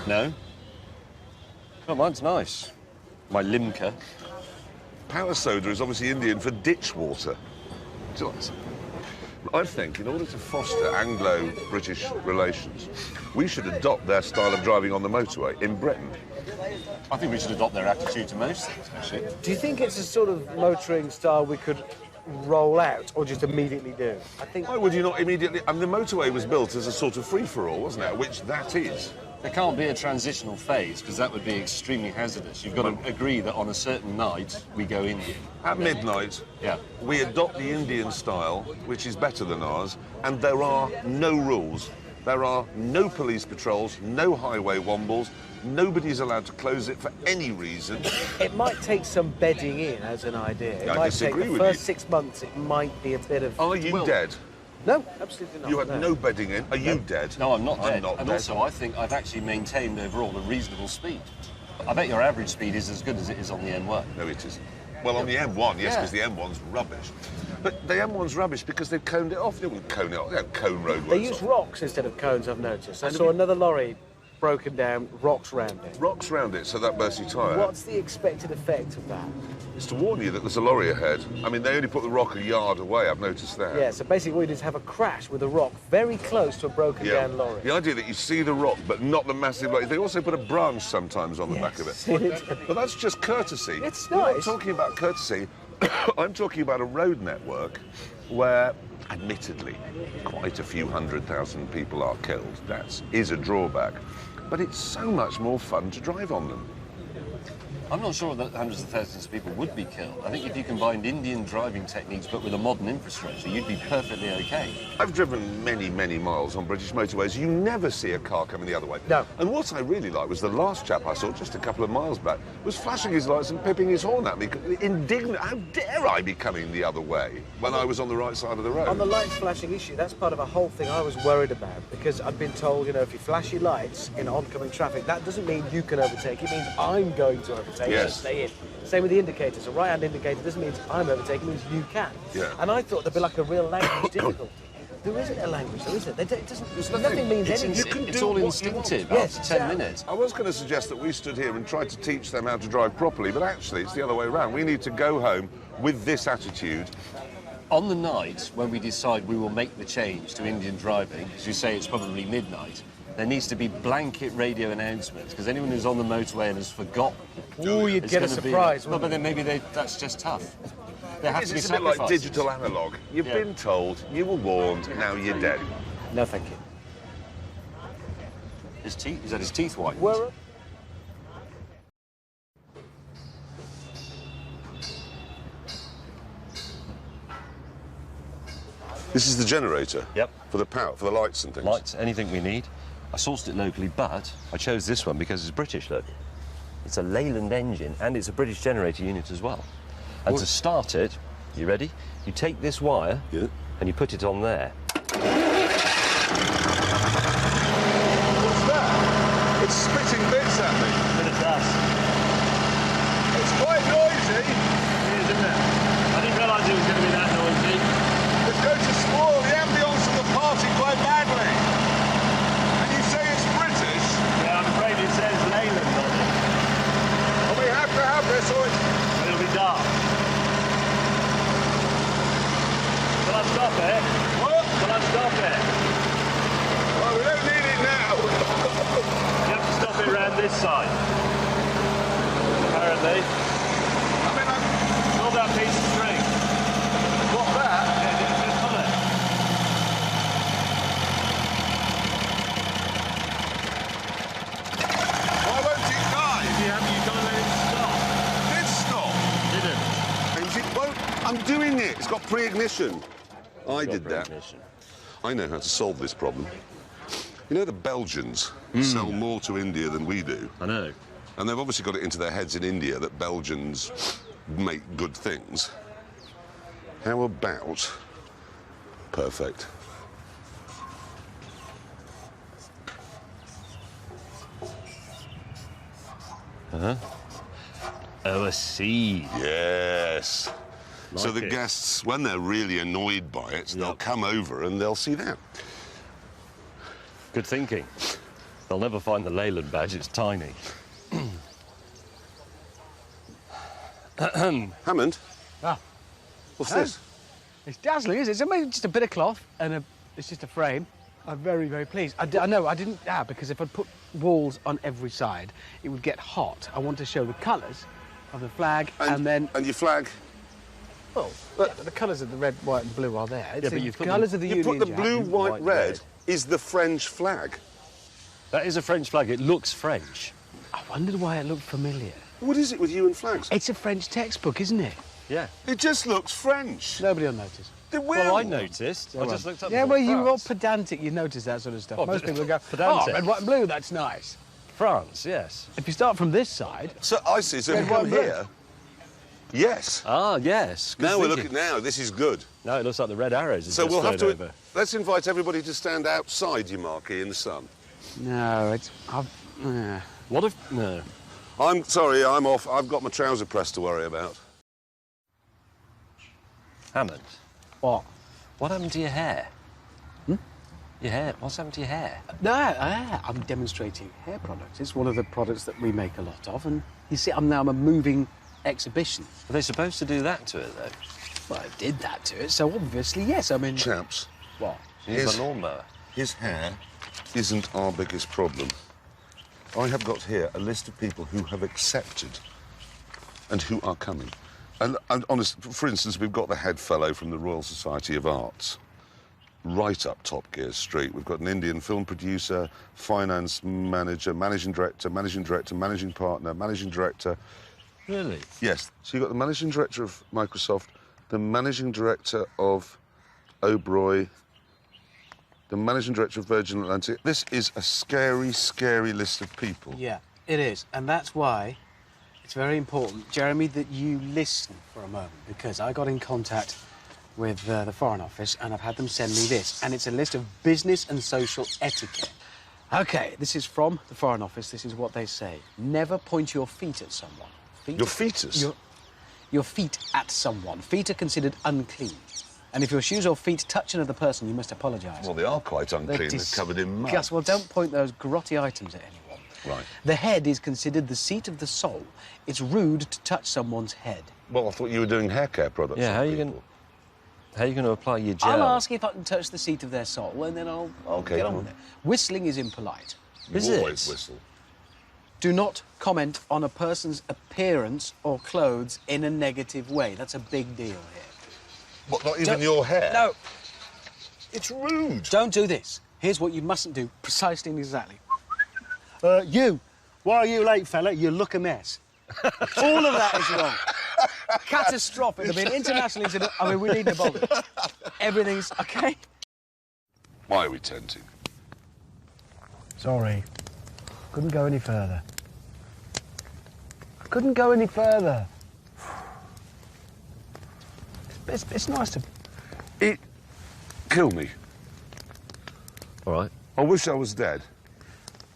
No. Oh, mine's nice. My Limca. Power soda is obviously Indian for ditch water. Do you like some? I think in order to foster Anglo-British relations, we should adopt their style of driving on the motorway in Britain. I think we should adopt their attitude to most things, actually. Do you think it's a sort of motoring style we could roll out or just immediately do? I think... Why would you not immediately... I mean, the motorway was built as a sort of free-for-all, wasn't it? Which that is. There can't be a transitional phase, because that would be extremely hazardous. You've got to agree that on a certain night, we go Indian. At midnight, yeah, we adopt the Indian style, which is better than ours, and there are no rules. There are no police patrols, no highway wombles. Nobody's allowed to close it for any reason. It might take some bedding in as an idea. It I might disagree take the with first you. 6 months, it might be a bit of... Are you dead? No, absolutely not. You had no bedding in. Are you dead? No, I'm not dead. I'm not and dead. Also, I think I've actually maintained overall a reasonable speed. I bet your average speed is as good as it is on the M1. No, it isn't. Well, on the M1, yes, Yeah. because the M1's rubbish. But the M1's rubbish because they've coned it off. They wouldn't cone it off. They have cone roadways. They use rocks instead of cones, I've noticed. I saw another lorry broken down, rocks round it. Rocks round it, so that bursts your tyre. What's the expected effect of that? It's to warn you that there's a lorry ahead. I mean, they only put the rock a yard away, I've noticed that. Yeah, so basically what you do is have a crash with a rock very close to a broken down lorry. The idea that you see the rock, but not the massive lorry. They also put a branch sometimes on the back of it. But that's just courtesy. It's We're not nice. talking about courtesy. I'm talking about a road network where, admittedly, quite a few 100,000 people are killed. That is a drawback. But it's so much more fun to drive on them. I'm not sure that hundreds of thousands of people would be killed. I think if you combined Indian driving techniques but with a modern infrastructure, you'd be perfectly okay. I've driven many, many miles on British motorways. You never see a car coming the other way. No. And what I really liked was the last chap I saw just a couple of miles back was flashing his lights and pipping his horn at me. Indignant. How dare I be coming the other way when I was on the right side of the road? On the lights flashing issue, that's part of a whole thing I was worried about because I've been told, you know, if you flash your lights in oncoming traffic, that doesn't mean you can overtake. It means I'm going to overtake. Yes. So stay in. Same with the indicators. A right-hand indicator doesn't mean I'm overtaking, it means you can. Yeah. And I thought there'd be like a real language difficulty. There isn't a language, though, is it? It doesn't, nothing means anything. You can It's do all what you instinctive want. after Yes, 10 exactly. minutes. I was going to suggest that we stood here and tried to teach them how to drive properly, but actually it's the other way around. We need to go home with this attitude. On the night when we decide we will make the change to Indian driving, as you say, it's probably midnight, there needs to be blanket radio announcements, because anyone who's on the motorway and has forgotten... Ooh, you'd it's get a gonna be- surprise, Well, wouldn't but then maybe that's just tough. There have to be It's a bit sacrifices. like digital analog. You've Yeah. been told, you were warned, now you're dead. No, thank you. His teeth, he's had his teeth whitened. Well, This is the generator? Yep. For the power, for the lights and things? Lights, anything we need. I sourced it locally, but I chose this one because it's British, look. It's a Leyland engine, and it's a British generator unit as well. And to start it, you ready? You take this wire, Yeah. and you put it on there. What's that? It's spitting bits at me. Bit of dust. It's quite noisy. It is, isn't it? I didn't realise it was going to be that noisy. It's going to spoil the ambience of the party quite badly. And you say it's British? Yeah, I'm afraid it says Leyland on it. Well, we have to have this or it's... It'll be dark. Shall I stop it? What? Shall I stop it? Well, we don't need it now. You have to stop it around this side. Apparently. I mean, Pull that piece of string. what, that? Yeah, just pull it. Why won't it die? You can't let it stop. Did stop. Didn't. And it won't... I'm doing it. It's got pre-ignition. I did that. Ignition. I know how to solve this problem. You know the Belgians sell more to India than we do. I know. And they've obviously got it into their heads in India that Belgians make good things. How about... Perfect. Oh, a seed. Yes. So Like the it. guests, when they're really annoyed by it, they'll Yep. come over and they'll see that. Good thinking. They'll never find the Leyland badge, it's tiny. Hammond, Ah, what's this? it's dazzling, isn't it? It's only just a bit of cloth and it's just a frame. I'm very, very pleased. I know, I didn't, because if I put walls on every side, it would get hot. I want to show the colours of the flag and then... And your flag? Well, but the colours of the red, white and blue are there. It's but the you put colours of the You Union put the Jack. blue, white, white, red red. is the French flag. That is a French flag. It looks French. I wondered why it looked familiar. What is it with you and flags? It's a French textbook, isn't it? Yeah. It just looks French. Nobody will notice. They will. Well, I noticed. I just looked up. Yeah, well, you're all France. pedantic. You notice that sort of stuff. Oh, Most people go, pedantic. oh, red, white and blue, that's nice. France, yes. If you start from this side... So I see. So Red, if you come white, red. here. Yes. Ah, yes. Good Now we're thinking. looking. Now this is good. Now it looks like the red arrows. So we'll have to. Over. Let's invite everybody to stand outside your marquee in the sun. No, it's... What if... No. I'm sorry. I'm off. I've got my trouser press to worry about. Hammond, What? what happened to your hair? Your hair? What's happened to your hair? No, I'm demonstrating hair products. It's one of the products that we make a lot of, and you see, I'm a moving exhibition. Are they supposed to do that to it, though? Well, I did that to it, so obviously, yes, I mean... Chaps, What? Here's Yes. a lawnmower. his hair isn't our biggest problem. I have got here a list of people who have accepted and who are coming. And honest, for instance, we've got the head fellow from the Royal Society of Arts, right up Top Gear Street. We've got an Indian film producer, finance manager, managing director, managing partner, managing director. Really? Yes. So you've got the managing director of Microsoft, the managing director of Oberoi, the managing director of Virgin Atlantic. This is a scary, scary list of people. Yeah, it is, and that's why it's very important, Jeremy, that you listen for a moment, because I got in contact with the Foreign Office and I've had them send me this, and it's a list of business and social etiquette. OK, this is from the Foreign Office. This is what they say. Never point your feet at someone. Your fetus? Your feet at someone. Feet are considered unclean. And if your shoes or feet touch another person, you must apologise. Well, they are quite unclean. They're covered in mud. Well, don't point those grotty items at anyone. Right. The head is considered the seat of the soul. It's rude to touch someone's head. Well, I thought you were doing hair care products. Yeah, on how are you people. going to apply your gel? I'll ask if I can touch the seat of their soul, and then I'll OK, get go on on. with it. Whistling is impolite. You Is always it? whistle. Do not comment on a person's appearance or clothes in a negative way. That's a big deal here. What, not even Don't- your hair? No, It's rude. don't do this. Here's what you mustn't do, precisely and exactly. You, why are you late, fella? You look a mess. All of that is wrong. Catastrophic. There'll be an international incident. I mean, we need an apology. Everything's OK. Why are we tenting? Sorry. Couldn't go any further. Couldn't go any further. It's nice to... It kill me. All right. I wish I was dead.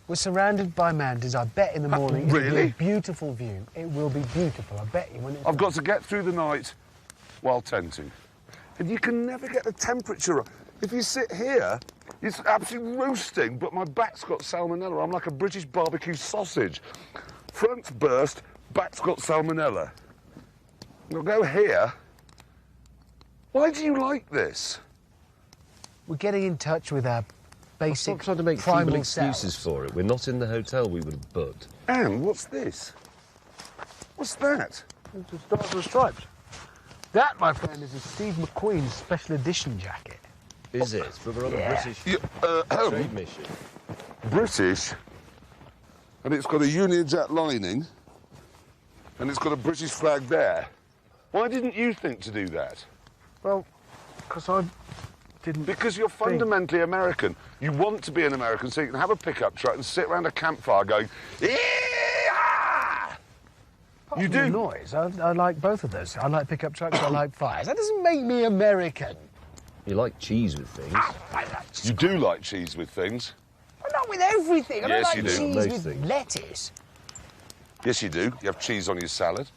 We're surrounded by mountains. I bet in the morning it'll be really? a beautiful view. It will be beautiful. I bet you when it's... I've got to get through the night while tenting. And you can never get the temperature up. If you sit here, it's absolutely roasting, but my back's got salmonella. I'm like a British barbecue sausage. Front's burst, back's got salmonella. I'll go here. Why do you like this? We're getting in touch with our basic Stop trying to make primal feeble excuses selves. for it. We're not in the hotel we would have booked. Anne, what's this? What's that? It's the Stars and Stripes. That, my friend, is a Steve McQueen special edition jacket. Is it? But we're on a British trade mission. British, and it's got a Union Jack lining, and it's got a British flag there. Why didn't you think to do that? Well, because I didn't... Because you're fundamentally American. You want to be an American so you can have a pickup truck and sit around a campfire going, "Yee-haw!" You The do. noise. I like both of those. I like pickup trucks, I like fires. That doesn't make me American. You like cheese with things. I like cheese. You do like cheese with things. But not with everything. I don't Yes, like you do. cheese Most with things. lettuce. Yes, you do. You have cheese on your salad.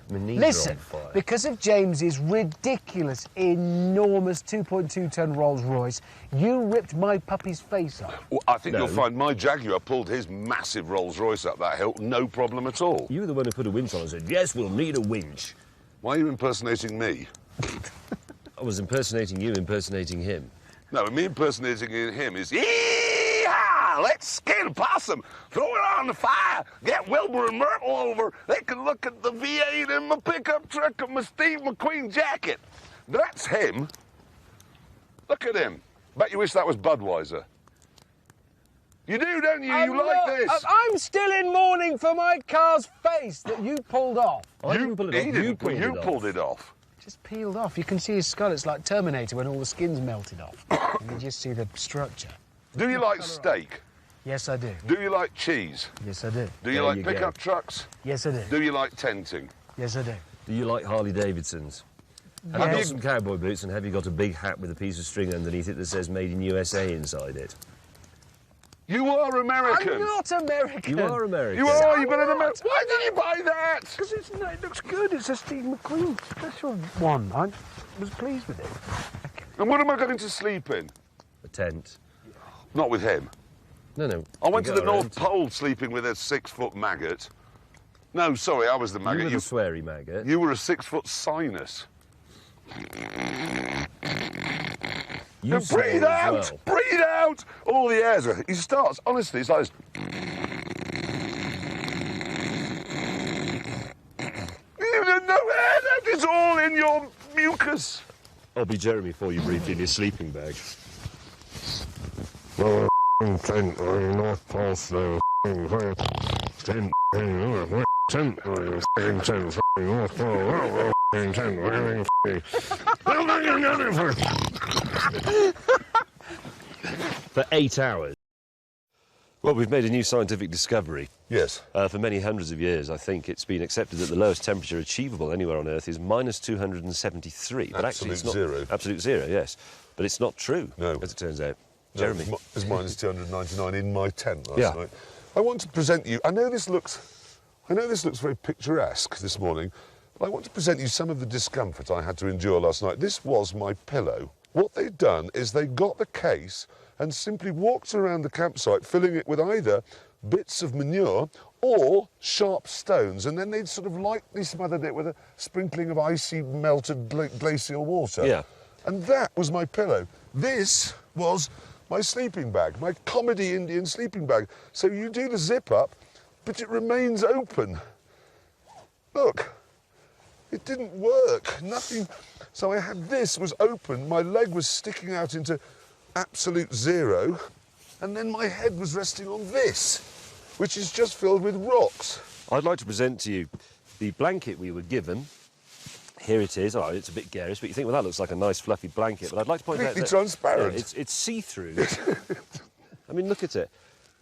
My knees are Listen, on fire. because of James's ridiculous, enormous 2.2-ton Rolls Royce, you ripped my puppy's face off. Well, I think No. you'll find my Jaguar pulled his massive Rolls Royce up that hill, no problem at all. You were the one who put a winch on and said, yes, we'll need a winch. Why are you impersonating me? I was impersonating you, impersonating him. No, me impersonating him is, yee-haw, let's skin a possum, throw it on the fire, get Wilbur and Myrtle over. They can look at the V8 in my pickup truck and my Steve McQueen jacket. That's him. Look at him. Bet you wish that was Budweiser. You do, don't you? You like this. I'm still in mourning for my car's face that you pulled off. I didn't pull it off, you pulled it off. Just peeled off. You can see his skull. It's like Terminator when all the skin's melted off. And you just see the structure. Do you like steak? Yes, I do. Do you like cheese? Yes, I do. Do you There like you go. pickup trucks? Yes, I do. Do you like tenting? Yes, I do. Do you like Harley Davidsons? Have you got some cowboy boots and have you got a big hat with a piece of string underneath it that says Made in USA inside it? You are American. I'm not American. You are American. You are. You've I'm been an not. American. Why did you buy that? Because it looks good. It's a Steve McQueen special one. I was pleased with it. And what am I going to sleep in? A tent. Not with him. No. I went to We the got our North own Pole sleeping with a 6-foot maggot. No, sorry, I was the You maggot. were the sweary maggot. You were a 6-foot sinus. You And swore breathe as out! well. Breathe out! All the airs. He starts, honestly, it's like this. No air left, it's all in your mucus. I'll be Jeremy before you breathe in your sleeping bag. Tent, North Pole Slow, tent, tent, North Pole, For 8 hours. Well, we've made a new scientific discovery. Yes. For many hundreds of years, I think it's been accepted that the lowest temperature achievable anywhere on Earth is minus 273. But actually, it's not zero. Absolute zero, yes. But it's not true, No. as it turns out. No, Jeremy. it's minus 299 in my tent last Yeah. night. I want to present you. I know this looks very picturesque this morning, but I want to present you some of the discomfort I had to endure last night. This was my pillow. What they'd done is they got the case and simply walked around the campsite, filling it with either bits of manure or sharp stones, and then they'd sort of lightly smothered it with a sprinkling of icy melted glacial water. Yeah. And that was my pillow. This was my sleeping bag, my comedy Indian sleeping bag. So you do the zip up, but it remains open. Look, it didn't work, nothing. So I had this was open, my leg was sticking out into absolute zero, and then my head was resting on this, which is just filled with rocks. I'd like to present to you the blanket we were given. Here it is. Oh, it's a bit garish, but you think, well, that looks like a nice fluffy blanket. But I'd like to point out Completely that transparent. yeah, it's see-through. I mean, look at it.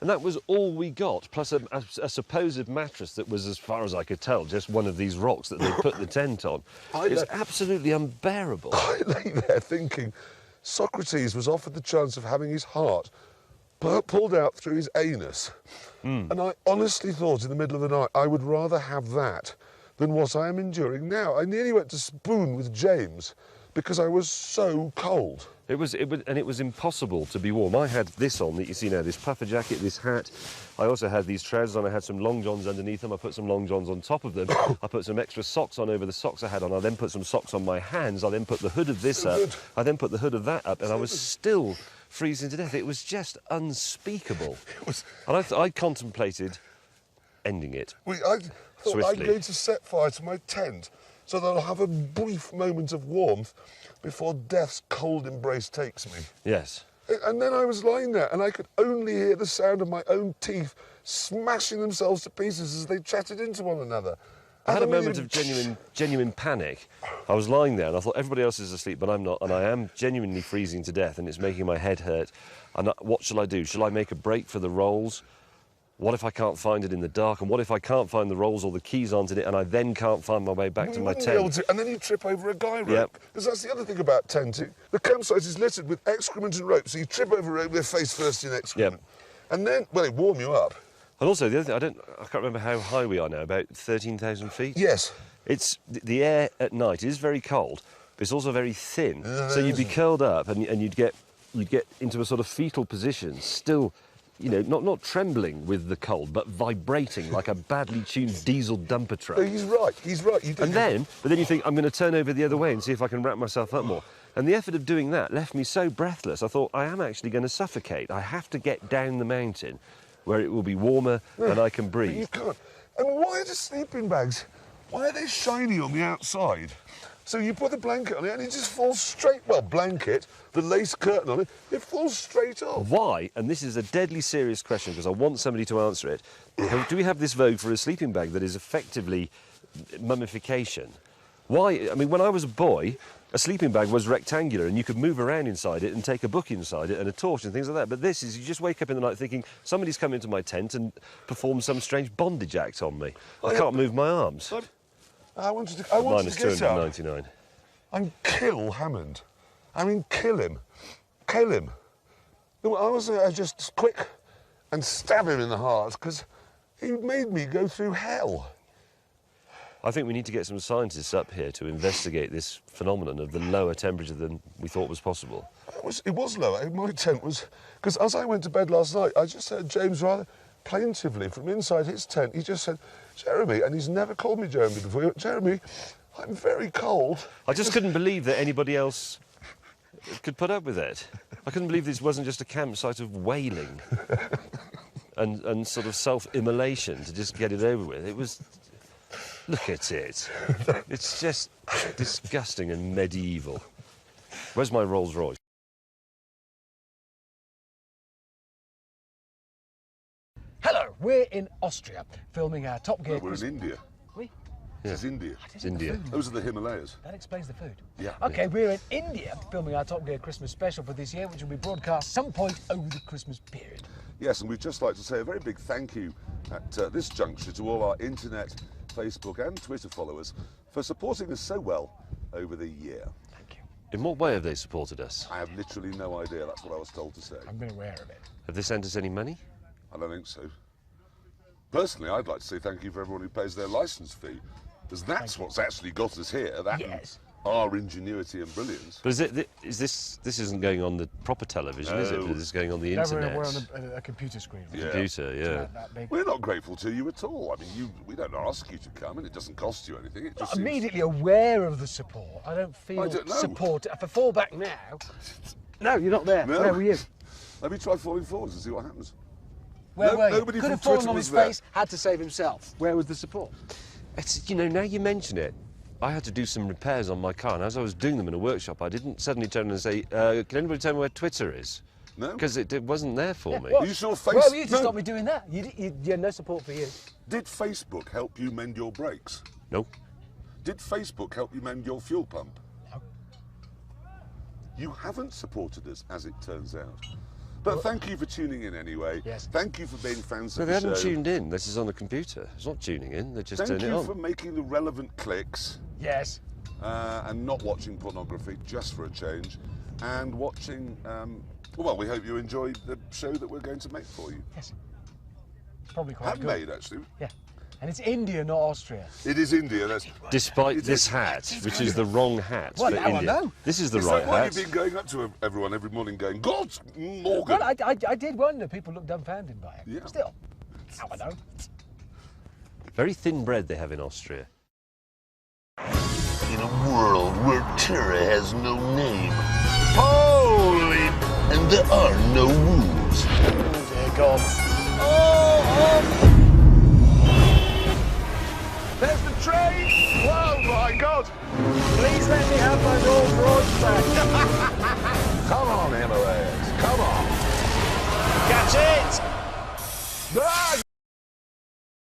And that was all we got, plus a supposed mattress that was, as far as I could tell, just one of these rocks that they put the tent on. It's absolutely unbearable. I lay there thinking Socrates was offered the chance of having his heart pulled out through his anus. And I honestly thought in the middle of the night I would rather have that than what I am enduring now. I nearly went to spoon with James because I was so cold. It was impossible to be warm. I had this on that you see now, this puffer jacket, this hat. I also had these trousers on. I had some long johns underneath them. I put some long johns on top of them. I put some extra socks on over the socks I had on. I then put some socks on my hands. I then put the hood of this up. Good. I then put the hood of that up, and I was still freezing to death. It was just unspeakable. And I contemplated ending it. I thought Swiftly. I'm going to set fire to my tent so that I'll have a brief moment of warmth before death's cold embrace takes me. Yes. And then I was lying there and I could only hear the sound of my own teeth smashing themselves to pieces as they chatted into one another. I had a And moment of genuine panic. I was lying there and I thought everybody else is asleep, but I'm not, and I am genuinely freezing to death, and it's making my head hurt. And what shall I do? Shall I make a break for the rolls? What if I can't find it in the dark? And what if I can't find the rolls or the keys aren't in it, and I then can't find my way back to You my wouldn't be able tent? to, and then you trip over a guy rope. Yep. Because that's the other thing about tenting. The campsite is littered with excrement and rope, so you trip over a rope with face first in excrement. Yep. And then, well, it warm you up. And also, the other thing, I can't remember how high we are now, about 13,000 feet? Yes. the air at night is very cold, but it's also very thin. So you'd be curled up and you'd get into a sort of fetal position, still, you know, not trembling with the cold, but vibrating like a badly tuned diesel dumper truck. No, he's right. You But then you think, I'm going to turn over the other way and see if I can wrap myself up more. And the effort of doing that left me so breathless, I thought, I am actually going to suffocate. I have to get down the mountain where it will be warmer and I can But breathe. you can't. And why are the sleeping bags, why are they shiny on the outside? So you put the blanket on it and it just falls straight, well, blanket, the lace curtain on it, it falls straight off. Why, and this is a deadly serious question because I want somebody to answer it, do we have this vogue for a sleeping bag that is effectively mummification? Why? I mean, when I was a boy, a sleeping bag was rectangular and you could move around inside it and take a book inside it and a torch and things like that. But this is, you just wake up in the night thinking, somebody's come into my tent and performed some strange bondage act on me. I can't move my arms. I wanted to Minus get up 299. and kill Hammond. I mean, kill him. Kill him. No, I was just quick and stab him in the heart because he made me go through hell. I think we need to get some scientists up here to investigate this phenomenon of the lower temperature than we thought was possible. It was lower. My tent was... Because as I went to bed last night, I just heard James rather plaintively from inside his tent. He just said, Jeremy, and he's never called me Jeremy before. Jeremy, I'm very cold. I just couldn't believe that anybody else could put up with it. I couldn't believe this wasn't just a campsite of wailing and sort of self-immolation to just get it over with. It was... Look at it. It's just disgusting and medieval. Where's my Rolls Royce? Hello, we're in Austria, filming our Top Gear. No, we're in India. We? This is India. It's India. Those are the Himalayas. That explains the food. Yeah. Okay, we're in India, filming our Top Gear Christmas special for this year, which will be broadcast some point over the Christmas period. Yes, and we'd just like to say a very big thank you at this juncture to all our internet, Facebook and Twitter followers for supporting us so well over the year. Thank you. In what way have they supported us? I have literally no idea. That's what I was told to say. I've been aware of it. Have they sent us any money? I don't think so. Personally, I'd like to say thank you for everyone who pays their licence fee, because that's what's actually got us here. That Yes. and our ingenuity and brilliance. But this isn't going on the proper television, is it? No. This is going on the No, internet. we're on a computer screen. Yeah. Computer, yeah. That big. We're not grateful to you at all. I mean, we don't ask you to come, and it doesn't cost you anything. It just seems... Immediately aware of the support. I don't feel I don't know. support. If I fall back now... No, you're not there. No. Where were you? Let me try falling forwards and see what happens. Where were you? Nobody Could from have fallen Twitter on was his there. face, had to save himself. Where was the support? It's, you know, now you mention it, I had to do some repairs on my car, and as I was doing them in a workship, I didn't suddenly turn and say, can anybody tell me where Twitter is? No? Because it wasn't there for me. What? You saw Well, you no. to stop me doing that. You had no support for you. Did Facebook help you mend your brakes? No. Did Facebook help you mend your fuel pump? No. You haven't supported us, as it turns out. But thank you for tuning in anyway. Yes. Thank you for being fans No, of they the hadn't show. tuned in. This is on the computer. It's not tuning in. They just Thank turn it you on. for making the relevant clicks Yes. and not watching pornography, just for a change, and watching. Well, we hope you enjoyed the show that we're going to make for you. Yes. Probably quite Have good. made actually. Yeah. And it's India, not Austria. It is India. That's. Despite It this is- hat, which is the wrong hat Well, for now I India. know. This is the Is right that why hat. you've been going up to everyone every morning, going, "God, Morgan"? Well, I did wonder. People look dumbfounded by it. Yeah. Still. Now I know. Very thin bread they have in Austria. In a world where terror has no name, holy, and there are no rules. Oh, dear God. There's the train! Whoa, my God! Please let me have my Rolls Royce back. Come on, Emma.